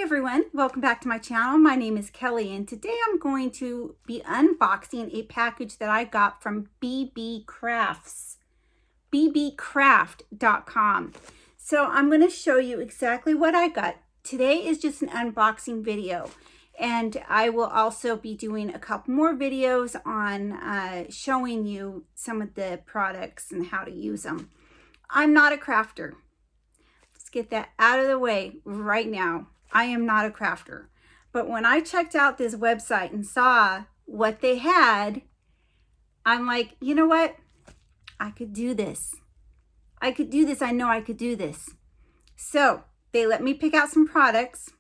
Hi everyone, welcome back to my channel. My name is Kelly and today I'm going to be unboxing a package that I got from BeebeeCrafts, BeebeeCraft.com. So I'm going to show you exactly what I got. Today is just an unboxing video, and I will also be doing a couple more videos on showing you some of the products and how to use them. I'm not a crafter. Let's get that out of the way right now. I am not a crafter, but when I checked out this website and saw what they had, I'm like, you know what? I could do this. I could do this. I know I could do this. So they let me pick out some products.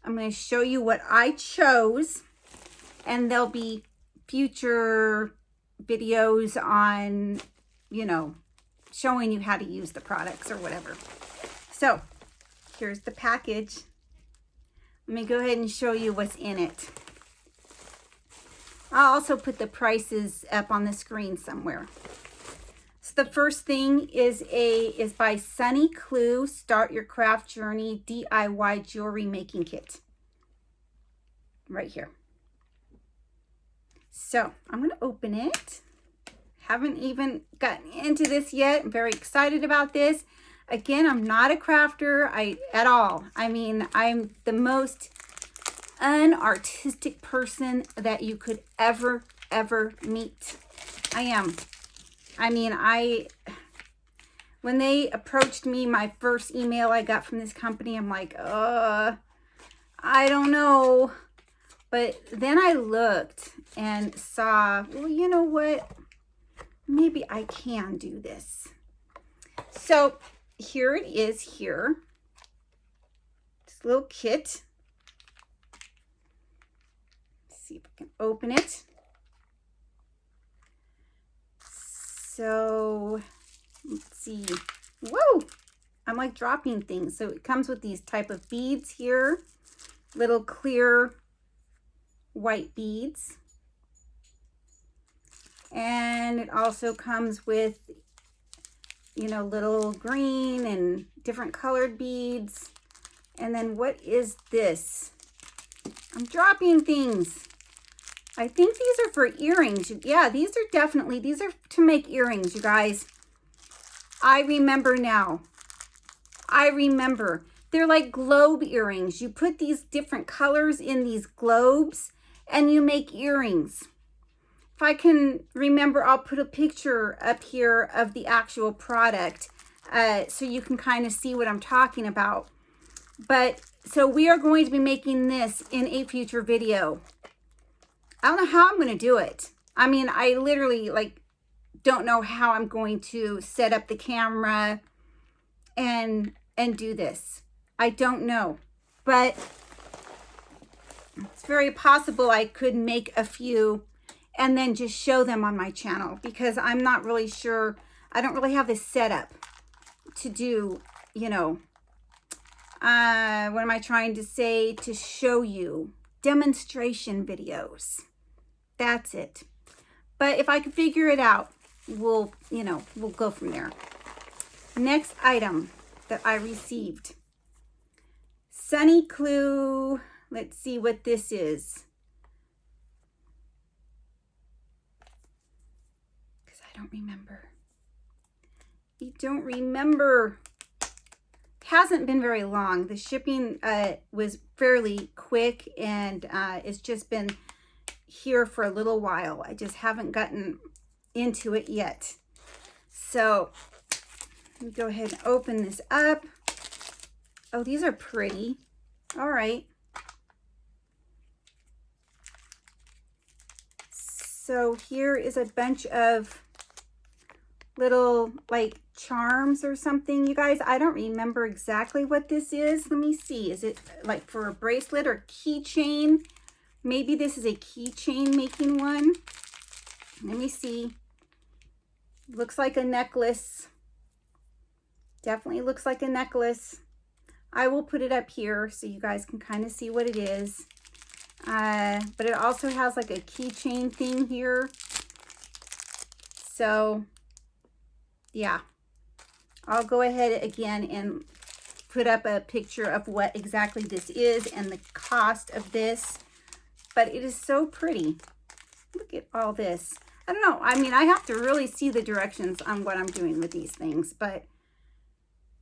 I'm going to show you what I chose, and there'll be future videos on, you know, showing you how to use the products or whatever. So here's the package. Let me go ahead and show you what's in it. I'll also put the prices up on the screen somewhere. So the first thing is by Sunny Clue, Start Your Craft Journey DIY Jewelry Making Kit. Right here. So I'm going to open it. Haven't even gotten into this yet. I'm very excited about this. Again, I'm not a crafter at all. I mean, I'm the most unartistic person that you could ever meet. I am. I mean, when they approached me, my first email I got from this company, I'm like, I don't know. But then I looked and saw, well, you know what? Maybe I can do this. So here it is here. This little kit. Let's see if I can open it. So let's see. Whoa! I'm like dropping things. So it comes with these type of beads here. Little clear white beads. And it also comes with, you know, little green and different colored beads. And then what is this? I'm dropping things. I think these are for earrings. Yeah, these are to make earrings, you guys. I remember now. I remember. They're like globe earrings. You put these different colors in these globes and you make earrings. If I can remember, I'll put a picture up here of the actual product so you can kind of see what I'm talking about. But so we are going to be making this in a future video. I don't know how I'm going to do it. I mean, I literally don't know how I'm going to set up the camera and do this. I don't know, but it's very possible I could make a few and then just show them on my channel, because I'm not really sure. I don't really have this set up to do, you know, what am I trying to say? To show you demonstration videos. That's it. But if I can figure it out, we'll go from there. Next item that I received. Sunny Clue. Let's see what this is. I don't remember. You don't remember. It hasn't been very long. The shipping was fairly quick, and it's just been here for a little while. I just haven't gotten into it yet. So let me go ahead and open this up. Oh, these are pretty. All right. So here is a bunch of little like charms or something, you guys. I don't remember exactly what this is. Let me see. Is it like for a bracelet or keychain? Maybe this is a keychain making one. Let me see. Looks like a necklace. Definitely looks like a necklace. I will put it up here so you guys can kind of see what it is. But it also has like a keychain thing here. So yeah, I'll go ahead again and put up a picture of what exactly this is and the cost of this, but it is so pretty. Look at all this. I don't know. I mean, I have to really see the directions on what I'm doing with these things, but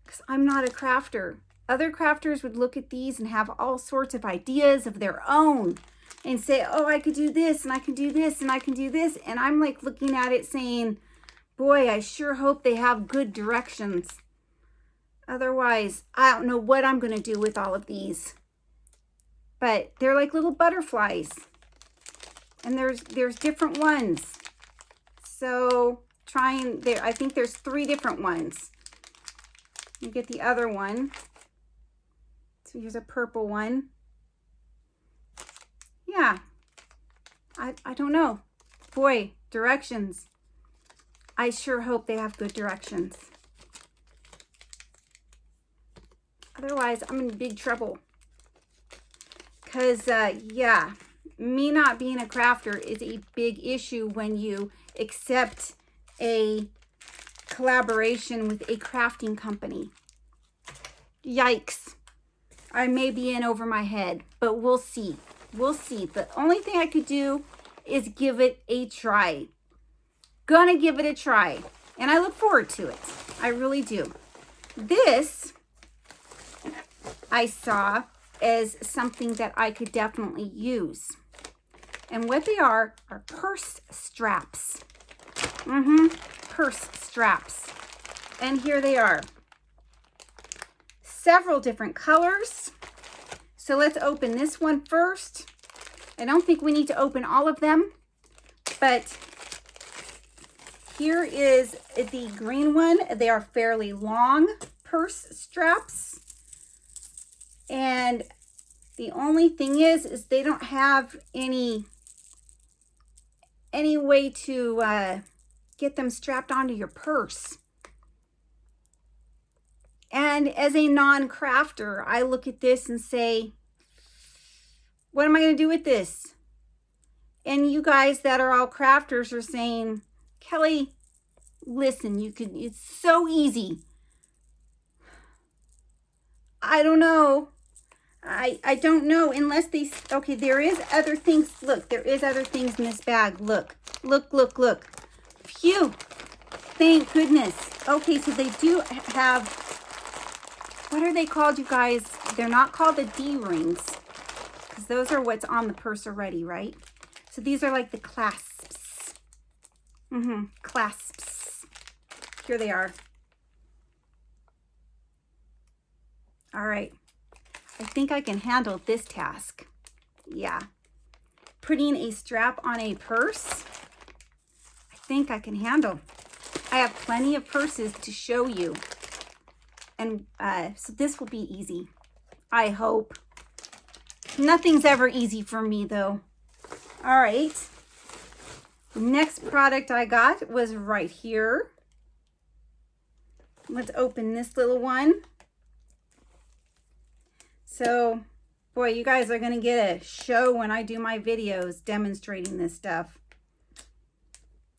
because I'm not a crafter. Other crafters would look at these and have all sorts of ideas of their own and say, oh, I could do this and I can do this and I can do this. And I'm like looking at it saying, boy, I sure hope they have good directions. Otherwise, I don't know what I'm going to do with all of these. But they're like little butterflies. And there's different ones. So trying there, I think there's 3 different ones. You get the other one. So here's a purple one. Yeah. I don't know. Boy, directions. I sure hope they have good directions. Otherwise, I'm in big trouble. Because, yeah, me not being a crafter is a big issue when you accept a collaboration with a crafting company. Yikes. I may be in over my head, but we'll see. We'll see. The only thing I could do is give it a try. Gonna give it a try. And I look forward to it. I really do. This I saw as something that I could definitely use. And what they are purse straps. Purse straps. And here they are. Several different colors. So let's open this one first. I don't think we need to open all of them, but here is the green one. They are fairly long purse straps. And the only thing is they don't have any way to get them strapped onto your purse. And as a non-crafter, I look at this and say, what am I going to do with this? And you guys that are all crafters are saying, Kelly, listen, it's so easy. I don't know. I don't know unless they, okay, there is other things. Look, there is other things in this bag. Look. Phew. Thank goodness. Okay, so they do have, what are they called, you guys? They're not called the D-rings, because those are what's on the purse already, right? So these are like the clasps. Clasps. Here they are. All right. I think I can handle this task. Yeah. Putting a strap on a purse, I think I can handle. I have plenty of purses to show you. And so this will be easy. I hope. Nothing's ever easy for me though. All right. The next product I got was right here. Let's open this little one. So, boy, you guys are going to get a show when I do my videos demonstrating this stuff.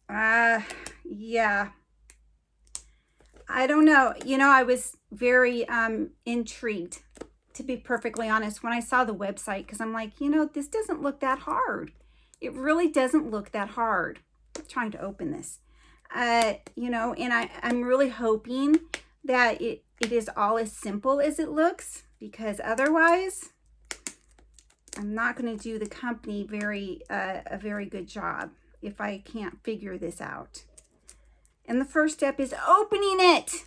Yeah. I don't know. You know, I was very intrigued, to be perfectly honest, when I saw the website, because I'm like, you know, this doesn't look that hard. It really doesn't look that hard. I'm trying to open this. You know, and I'm really hoping that it is all as simple as it looks, because otherwise I'm not going to do the company a very good job if I can't figure this out. And the first step is opening it.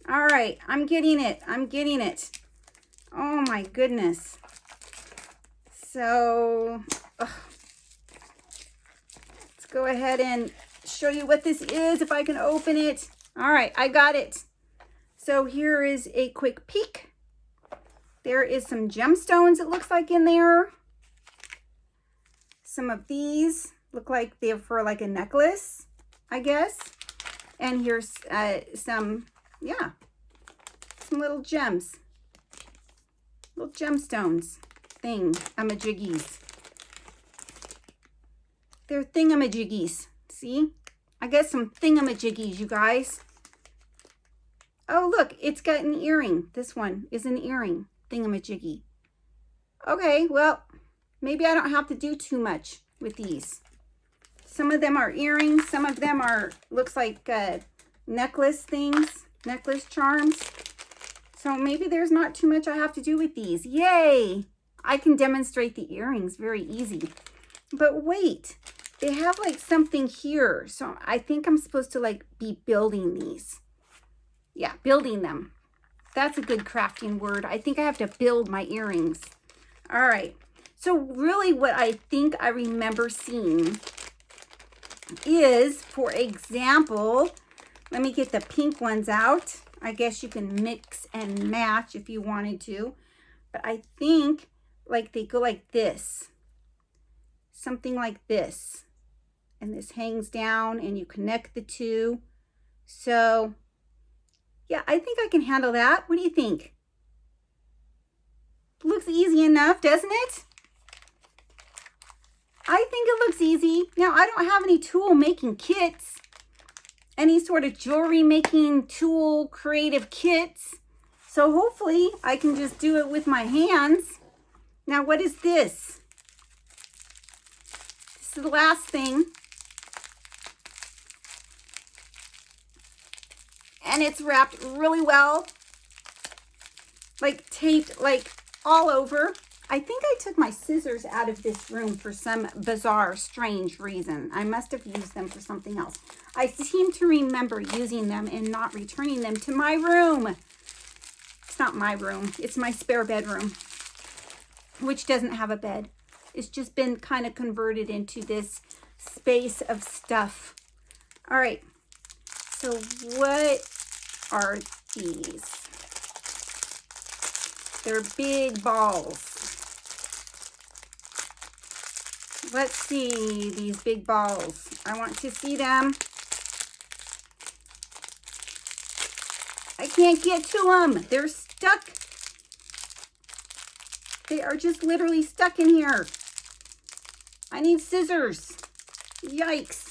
All right, I'm getting it. Oh my goodness. So let's go ahead and show you what this is if I can open it. All right, I got it. So here is a quick peek. There is some gemstones, it looks like, in there. Some of these look like they're for like a necklace, I guess. And here's some little gems. Little gemstones. Thingamajiggies. They're thingamajiggies. See? I got some thingamajiggies, you guys. Oh, look, it's got an earring. This one is an earring thingamajiggy. Okay, well, maybe I don't have to do too much with these. Some of them are earrings. Some of them are, looks like necklace things, necklace charms. So maybe there's not too much I have to do with these. Yay! I can demonstrate the earrings very easy. But wait, they have like something here. So I think I'm supposed to like be building these. Yeah, building them. That's a good crafting word. I think I have to build my earrings. All right. So really what I think I remember seeing is, for example, let me get the pink ones out. I guess you can mix and match if you wanted to. But I think like they go like this. Something like this. And this hangs down and you connect the two. So yeah, I think I can handle that. What do you think? Looks easy enough, doesn't it? I think it looks easy. Now, I don't have any tool making kits, any sort of jewelry making tool creative kits. So hopefully I can just do it with my hands. Now, what is this? This is the last thing. And it's wrapped really well, like taped like all over. I think I took my scissors out of this room for some bizarre, strange reason. I must have used them for something else. I seem to remember using them and not returning them to my room. It's not my room. It's my spare bedroom, which doesn't have a bed. It's just been kind of converted into this space of stuff. All right. So what are these? They're big balls. Let's see these big balls. I want to see them. I can't get to them. They're stuck. They are just literally stuck in here. I need scissors. Yikes.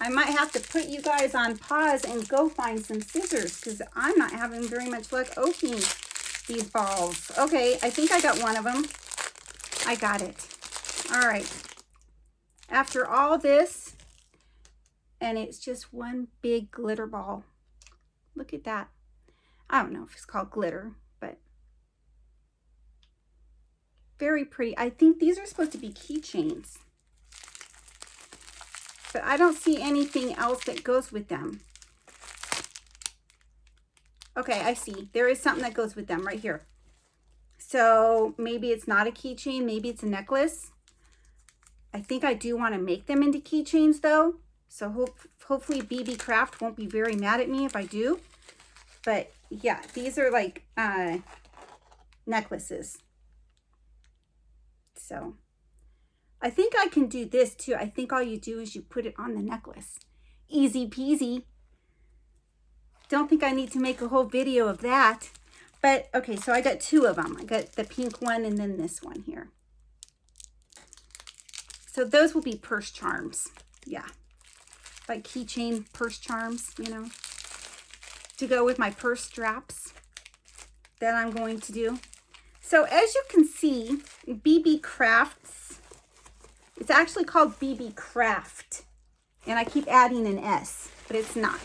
I might have to put you guys on pause and go find some scissors because I'm not having very much luck opening these balls. Okay, I think I got one of them. I got it. All right. After all this, and it's just one big glitter ball. Look at that. I don't know if it's called glitter, but very pretty. I think these are supposed to be keychains. But I don't see anything else that goes with them. Okay, I see. There is something that goes with them right here. So maybe it's not a keychain. Maybe it's a necklace. I think I do want to make them into keychains though. So hopefully BeebeeCraft won't be very mad at me if I do. But yeah, these are like necklaces. So I think I can do this too. I think all you do is you put it on the necklace. Easy peasy. Don't think I need to make a whole video of that. But okay, so I got two of them. I got the pink one and then this one here. So those will be purse charms. Yeah. Like keychain purse charms, you know, to go with my purse straps that I'm going to do. So as you can see, BeebeeCraft's, it's actually called BeebeeCraft. And I keep adding an S, but it's not.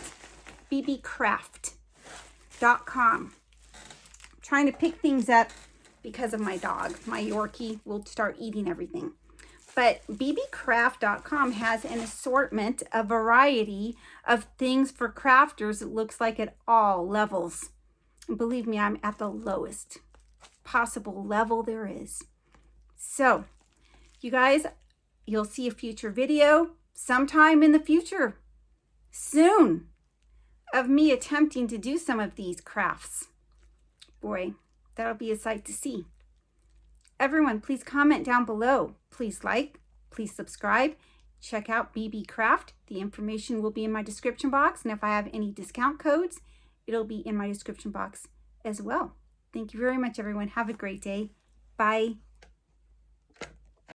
BeebeeCraft.com. I'm trying to pick things up because of my dog. My Yorkie will start eating everything. But BeebeeCraft.com has an assortment, a variety of things for crafters. It looks like at all levels. And believe me, I'm at the lowest possible level there is. So, you guys, you'll see a future video sometime in the future, soon, of me attempting to do some of these crafts. Boy, that'll be a sight to see. Everyone, please comment down below. Please like, please subscribe. Check out BeebeeCraft. The information will be in my description box. And if I have any discount codes, it'll be in my description box as well. Thank you very much, everyone. Have a great day. Bye.